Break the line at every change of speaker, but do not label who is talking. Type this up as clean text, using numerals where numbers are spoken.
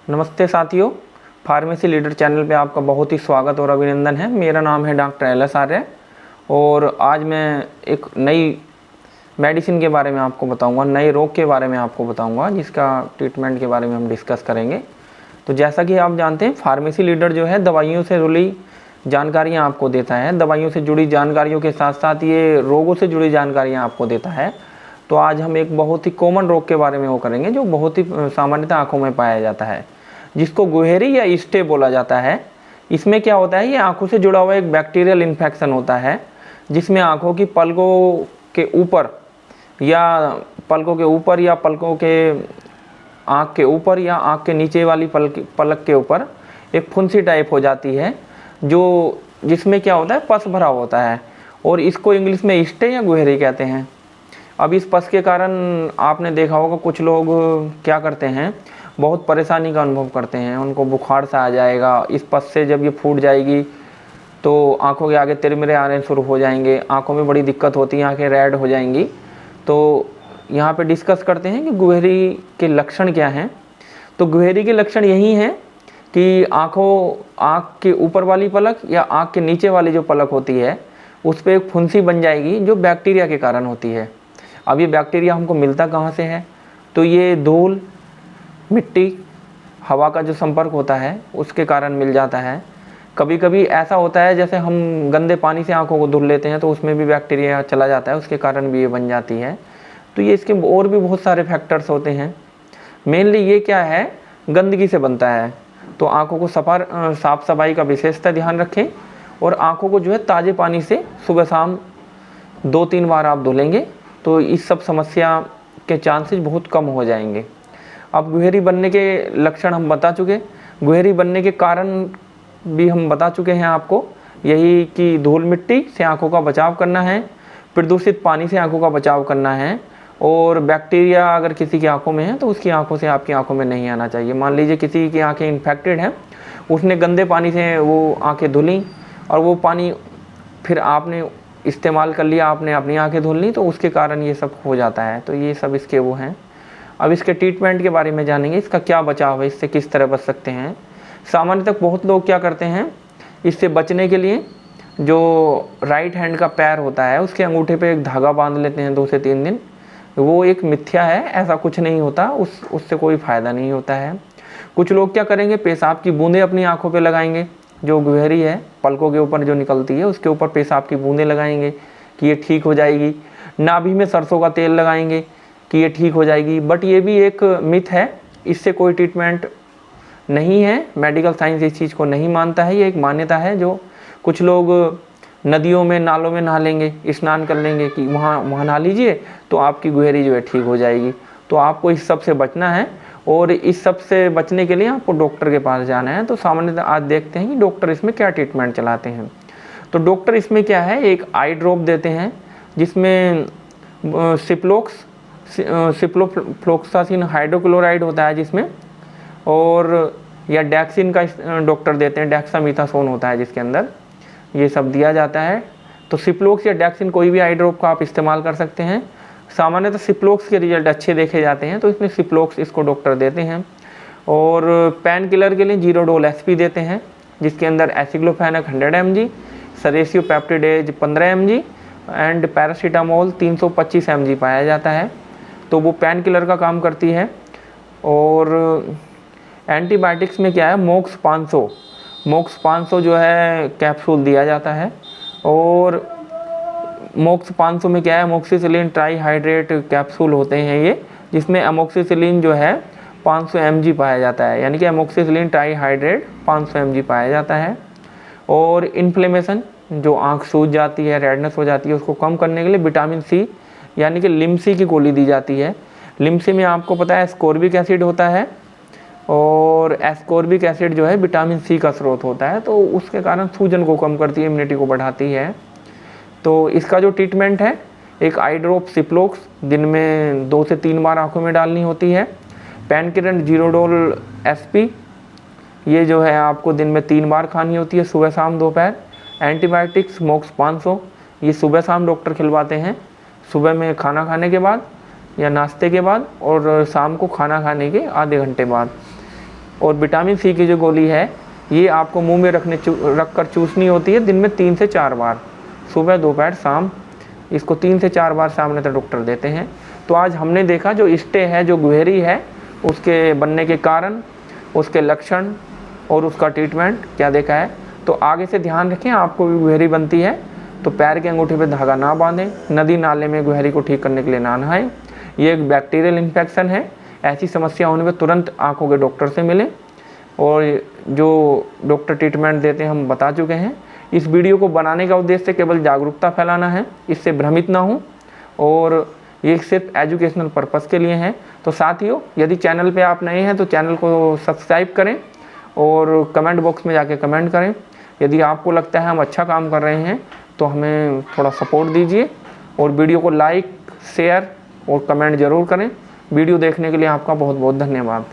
नमस्ते साथियों, pharmacy leader channel पे आपका बहुत ही स्वागत और अभिनंदन है। मेरा नाम है डॉक्टर एल.एस. आर्य और आज मैं एक नई मेडिसिन के बारे में आपको बताऊंगा, नए रोग के बारे में आपको बताऊंगा, जिसका ट्रीटमेंट के बारे में हम डिस्कस करेंगे। तो जैसा कि आप जानते हैं, फार्मेसी लीडर जो है दवाइयों से जुड़ी जानकारियाँ आपको देता है। दवाइयों से जुड़ी जानकारियों के साथ साथ ये रोगों से जुड़ी जानकारियाँ आपको देता है। तो आज हम एक बहुत ही कॉमन रोग के बारे में वो करेंगे, जो बहुत ही सामान्यतः आँखों में पाया जाता है, जिसको गुहेरी या ईस्टे बोला जाता है। इसमें क्या होता है, ये आँखों से जुड़ा हुआ एक बैक्टीरियल इन्फेक्शन होता है, जिसमें आँखों की पलकों के ऊपर या पलकों के आँख के ऊपर या आँख के नीचे वाली पलक के ऊपर एक फुंसी टाइप हो जाती है, जिसमें क्या होता है, पस भरा होता है, और इसको इंग्लिश में ईस्टे या गुहेरी कहते हैं। अब इस पस के कारण आपने देखा होगा कुछ लोग क्या करते हैं, बहुत परेशानी का अनुभव करते हैं। उनको बुखार सा आ जाएगा। इस पस से जब ये फूट जाएगी तो आंखों के आगे तिरमिरे आने शुरू हो जाएंगे, आंखों में बड़ी दिक्कत होती है, आंखें रेड हो जाएंगी। तो यहाँ पे डिस्कस करते हैं कि गुहेरी के लक्षण क्या हैं। तो गुहेरी के लक्षण यही हैं कि आँख के ऊपर वाली पलक या आँख के नीचे वाली जो पलक होती है उस पर एक फुंसी बन जाएगी, जो बैक्टीरिया के कारण होती है। अब ये बैक्टीरिया हमको मिलता कहाँ से है, तो ये धूल, मिट्टी, हवा का जो संपर्क होता है उसके कारण मिल जाता है। कभी कभी ऐसा होता है जैसे हम गंदे पानी से आंखों को धुल लेते हैं तो उसमें भी बैक्टीरिया चला जाता है, उसके कारण भी ये बन जाती है। तो ये इसके और भी बहुत सारे फैक्टर्स होते हैं। मेनली ये क्या है, गंदगी से बनता है। तो आंखों को साफ सफाई का विशेषता ध्यान रखें, और आंखों को जो है ताज़े पानी से सुबह शाम 2-3 बार आप धुलेंगे तो इस सब समस्या के चांसेस बहुत कम हो जाएंगे। अब गुहेरी बनने के लक्षण हम बता चुके, गुहेरी बनने के कारण भी हम बता चुके हैं आपको। यही कि धूल मिट्टी से आंखों का बचाव करना है, प्रदूषित पानी से आंखों का बचाव करना है, और बैक्टीरिया अगर किसी की आंखों में है तो उसकी आंखों से आपकी आंखों में नहीं आना चाहिए। मान लीजिए किसी की आंखें इन्फेक्टेड हैं, उसने गंदे पानी से वो आंखें धुली और वो पानी फिर आपने इस्तेमाल कर लिया, आपने अपनी आंखें धुल ली, तो उसके कारण ये सब हो जाता है। तो ये सब इसके वो हैं। अब इसके ट्रीटमेंट के बारे में जानेंगे, इसका क्या बचाव है, इससे किस तरह बच सकते हैं। सामान्यतः बहुत लोग क्या करते हैं, इससे बचने के लिए जो राइट हैंड का पैर होता है उसके अंगूठे पे एक धागा बांध लेते हैं 2 से 3 दिन। वो एक मिथ्या है, ऐसा कुछ नहीं होता, उससे कोई फ़ायदा नहीं होता है। कुछ लोग क्या करेंगे, पेशाब की बूंदें अपनी आँखों पर लगाएंगे, जो गुहेरी है पलकों के ऊपर जो निकलती है उसके ऊपर पेशाब की बूंदें लगाएंगे कि ये ठीक हो जाएगी। नाभि में सरसों का तेल लगाएंगे कि ये ठीक हो जाएगी। बट ये भी एक मिथ है, इससे कोई ट्रीटमेंट नहीं है। मेडिकल साइंस इस चीज़ को नहीं मानता है। ये एक मान्यता है जो कुछ लोग नदियों में, नालों में नहा लेंगे, स्नान कर लेंगे कि वहाँ नहा लीजिए तो आपकी गुहेरी जो है ठीक हो जाएगी। तो आपको इस सब से बचना है, और इस सब से बचने के लिए आपको डॉक्टर के पास जाना है। तो सामान्यतः आज देखते हैं कि डॉक्टर इसमें क्या ट्रीटमेंट चलाते हैं। तो डॉक्टर इसमें क्या है, एक आई ड्रॉप देते हैं जिसमें सिप्रोफ्लोक्सासिन हाइड्रोक्लोराइड होता है जिसमें, और या डैक्सिन का डॉक्टर देते हैं, डेक्सामीथासोन होता है जिसके अंदर, ये सब दिया जाता है। तो सिप्लोक्स या डैक्सिन कोई भी आई ड्रॉप का आप इस्तेमाल कर सकते हैं। सामान्यतः सिप्लोक्स के रिजल्ट अच्छे देखे जाते हैं, तो इसमें सिप्लोक्स इसको डॉक्टर देते हैं। और पेन किलर के लिए जीरोडोल एसपी देते हैं, जिसके अंदर एसिक्लोफेनक 100 mg, सरेसियोपेप्टिडेज 15 mg and paracetamol 325 mg पाया जाता है। तो वो पेन किलर का काम करती है। और एंटीबायोटिक्स में क्या है, मोक्स 500 जो है कैप्सूल दिया जाता है। और मोक्स 500 में क्या है, अमोक्सिसिलिन ट्राईहाइड्रेट कैप्सूल होते हैं ये, जिसमें अमोक्सिसिलिन जो है 500 mg पाया जाता है, यानी कि अमोक्सिसिलिन ट्राईहाइड्रेट 500 mg पाया जाता है। और इन्फ्लेमेशन, जो आँख सूज जाती है, रेडनेस हो जाती है, उसको कम करने के लिए विटामिन सी यानी कि लिमसी की गोली दी जाती है। लिमसी में आपको पता है एस्कॉर्बिक एसिड होता है, और एस्कॉर्बिक एसिड जो है विटामिन सी का स्रोत होता है, तो उसके कारण सूजन को कम करती है, इम्यूनिटी को बढ़ाती है। तो इसका जो ट्रीटमेंट है, एक आई ड्रॉप सिप्लोक्स दिन में 2 से 3 बार आंखों में डालनी होती है। पेन किलर जीरोडोल एसपी, ये जो है आपको दिन में 3 बार खानी होती है, सुबह शाम दोपहर। एंटीबायोटिक्स मोक्स 500, ये सुबह शाम डॉक्टर खिलवाते हैं, सुबह में खाना खाने के बाद या नाश्ते के बाद, और शाम को खाना खाने के आधे घंटे बाद। और विटामिन सी की जो गोली है ये आपको मुंह में रख कर चूसनी होती है दिन में 3 से 4 बार, सुबह दोपहर शाम। इसको 3 से 4 बार सामान्यतः डॉक्टर देते हैं। तो आज हमने देखा जो स्टे है, जो गुहेरी है, उसके बनने के कारण, उसके लक्षण और उसका ट्रीटमेंट क्या देखा है। तो आगे से ध्यान रखें, आपको भी गुहेरी बनती है तो पैर के अंगूठे पे धागा ना बांधें, नदी नाले में गुहेरी को ठीक करने के लिए ना नहाएं। ये एक बैक्टीरियल इन्फेक्शन है। ऐसी समस्या होने पर तुरंत आँखों के डॉक्टर से मिलें और जो डॉक्टर ट्रीटमेंट देते हैं हम बता चुके हैं। इस वीडियो को बनाने का उद्देश्य केवल जागरूकता फैलाना है, इससे भ्रमित ना हो, और ये सिर्फ एजुकेशनल पर्पस के लिए है। तो साथियों, यदि चैनल पे आप नए हैं तो चैनल को सब्सक्राइब करें और कमेंट बॉक्स में जाके कमेंट करें। यदि आपको लगता है हम अच्छा काम कर रहे हैं तो हमें थोड़ा सपोर्ट दीजिए और वीडियो को लाइक, शेयर और कमेंट ज़रूर करें। वीडियो देखने के लिए आपका बहुत बहुत धन्यवाद।